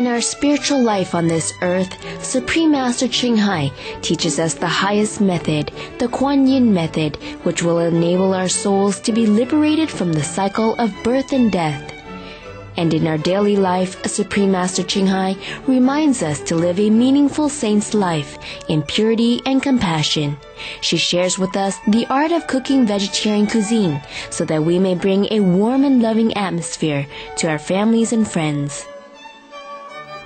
our spiritual life on this earth, Supreme Master Ching Hai teaches us the highest method, the Kuan Yin method, which will enable our souls to be liberated from the cycle of birth and death. And in our daily life, Supreme Master Ching Hai reminds us to live a meaningful saint's life in purity and compassion. She shares with us the art of cooking vegetarian cuisine so that we may bring a warm and loving atmosphere to our families and friends.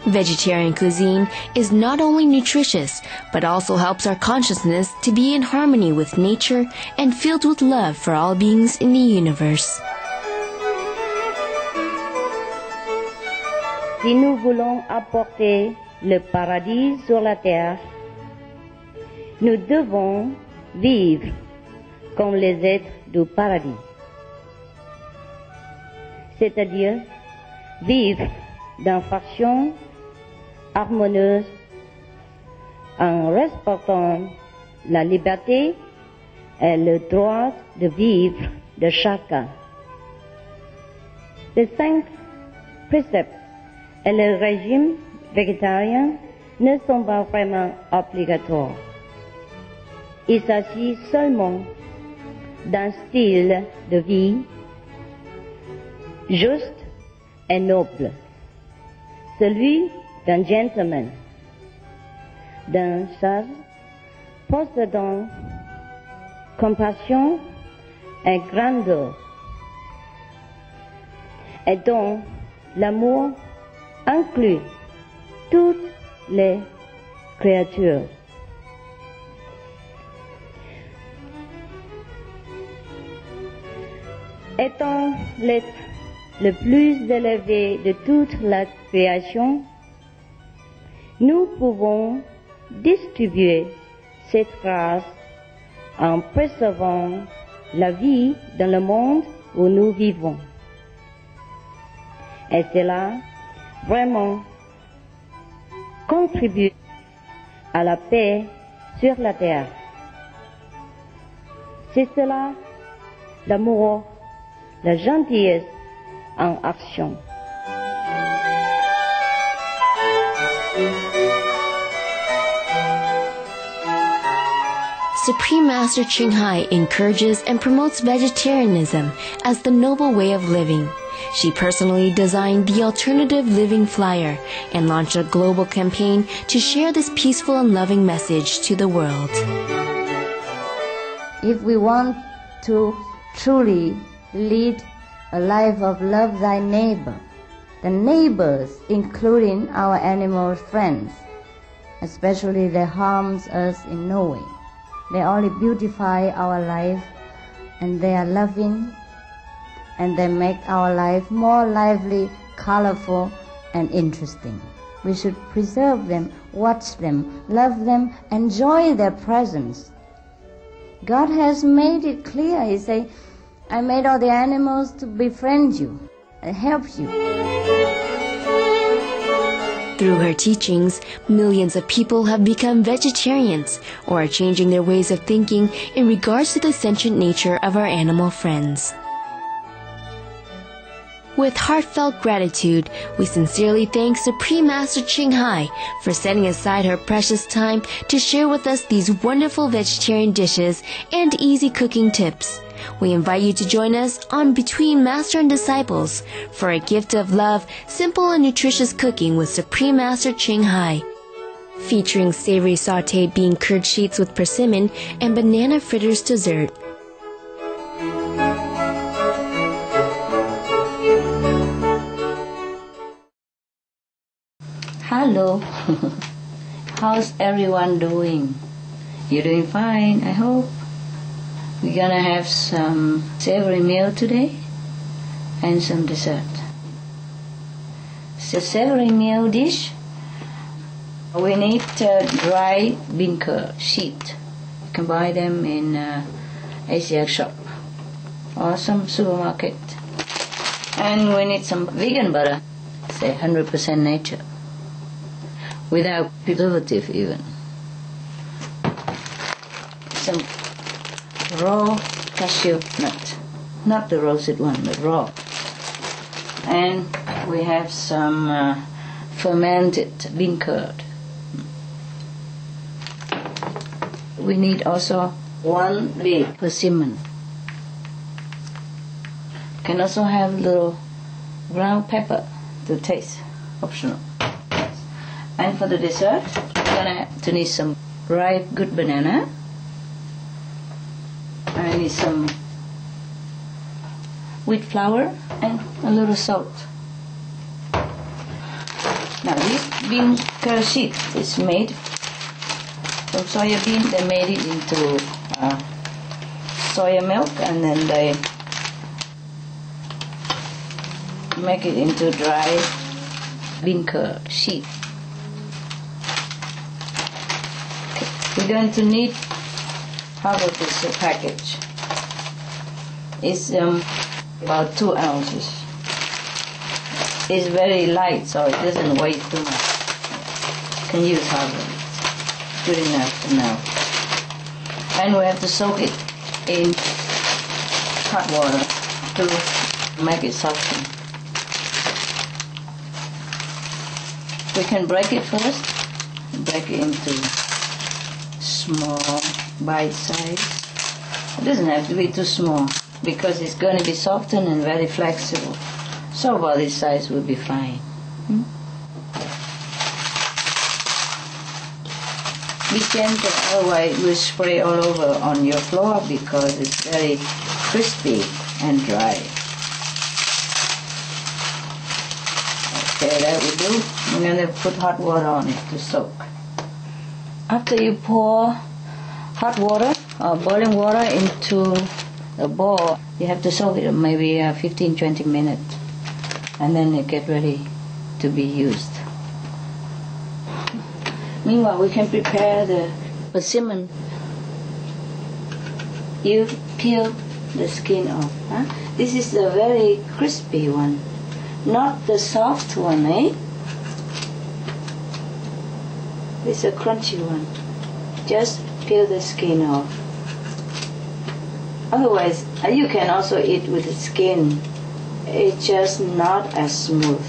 Vegetarian cuisine is not only nutritious, but also helps our consciousness to be in harmony with nature and filled with love for all beings in the universe. Si nous voulons apporter le paradis sur la terre, nous devons vivre comme les êtres du paradis. C'est-à-dire vivre d'une façon harmonieuse en respectant la liberté et le droit de vivre de chacun. Les 5 préceptes et le régime végétarien ne sont pas vraiment obligatoires. Il s'agit seulement d'un style de vie juste et noble, celui d'un gentleman, d'un sage possédant compassion et grandeur, et dont l'amour inclut toutes les créatures. Étant l'être le plus élevé de toute la création, nous pouvons distribuer cette grâce en préservant la vie dans le monde où nous vivons. Et cela vraiment contribue à la paix sur la terre. C'est cela l'amour, la gentillesse en action. Supreme Master Ching Hai encourages and promotes vegetarianism as the noble way of living. She personally designed the Alternative Living Flyer and launched a global campaign to share this peaceful and loving message to the world. If we want to truly lead a life of love thy neighbor, the neighbors, including our animal friends, especially they harms us in no way. They only beautify our life, and they are loving, and they make our life more lively, colorful, and interesting. We should preserve them, watch them, love them, enjoy their presence. God has made it clear. He said, I made all the animals to befriend you and help you. Through her teachings, millions of people have become vegetarians or are changing their ways of thinking in regards to the sentient nature of our animal friends. With heartfelt gratitude, we sincerely thank Supreme Master Ching Hai for setting aside her precious time to share with us these wonderful vegetarian dishes and easy cooking tips. We invite you to join us on Between Master and Disciples for a gift of love, simple and nutritious cooking with Supreme Master Ching Hai, featuring savory sautéed bean curd sheets with persimmon and banana fritters dessert. Hello. How's everyone doing? You're doing fine, I hope. We're gonna have some savory meal today and some dessert. So savory meal dish, we need dry bean curd sheet. You can buy them in Asia shop or some supermarket. And we need some vegan butter, say 100% nature, without preservative even. Some raw cashew nut, not the roasted one, but raw. And we have some fermented bean curd. We need also 1 big persimmon. Can also have little ground pepper to taste, optional. And for the dessert, we're gonna have to need some ripe good banana. I need some wheat flour and a little salt. Now this bean curd sheet is made from soya bean. They made it into soya milk, and then they make it into dry bean curd sheet. Okay. We're going to need half of this package. It's about 2 ounces. It's very light, so it doesn't weigh too much. You can use half of it. Good enough for now. And we have to soak it in hot water to make it soften. We can break it first. Break it into small bite size. It doesn't have to be too small because it's going to be softened and very flexible. So about this size will be fine. Be gentle, otherwise it will spray all over on your floor because it's very crispy and dry. Okay, that will do. I'm going to put hot water on it to soak. After you pour hot water or boiling water into the bowl, you have to soak it maybe 15-20 minutes, and then it get ready to be used. Meanwhile, we can prepare the persimmon. You peel the skin off. Huh? This is the very crispy one, not the soft one, eh? This is a crunchy one. Just peel the skin off. Otherwise, you can also eat with the skin. It's just not as smooth.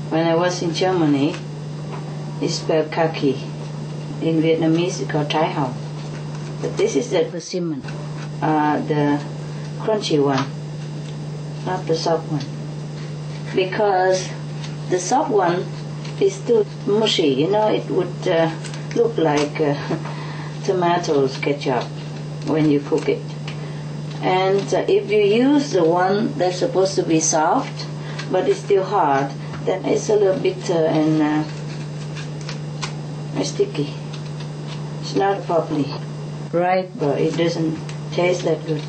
When I was in Germany, it's spelled kaki. In Vietnamese, it's called tai hao. But this is the persimmon, the crunchy one, not the soft one. Because the soft one is too mushy, you know, it would look like tomatoes ketchup when you cook it. And if you use the one that's supposed to be soft, but it's still hard, then it's a little bitter and sticky. It's not properly right, but it doesn't taste that good.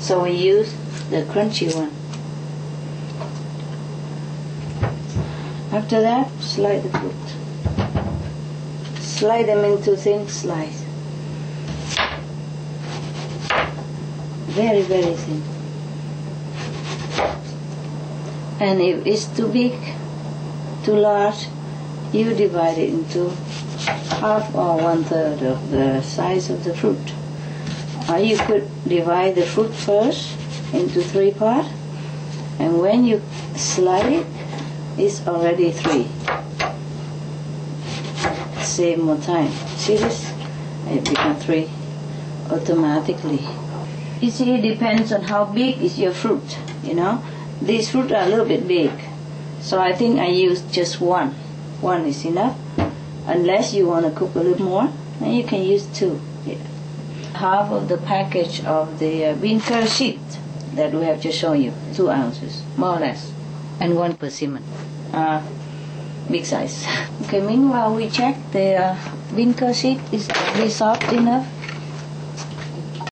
So we use the crunchy one. After that, slide the fruit. Slide them into thin slices. Very, very thin. And if it's too big, too large, you divide it into half or 1/3 of the size of the fruit. Or you could divide the fruit first into 3 parts, and when you slide it, it's already 3. Save more time. See this? It becomes 3 automatically. You see, it depends on how big is your fruit, you know. These fruit are a little bit big, so I think I used just 1. 1 is enough. Unless you want to cook a little more, then you can use 2. Yeah. Half of the package of the bean curd sheet that we have just shown you, 2 ounces, more or less, and 1 persimmon, big size. Okay, meanwhile we check the bean curd sheet is very soft enough.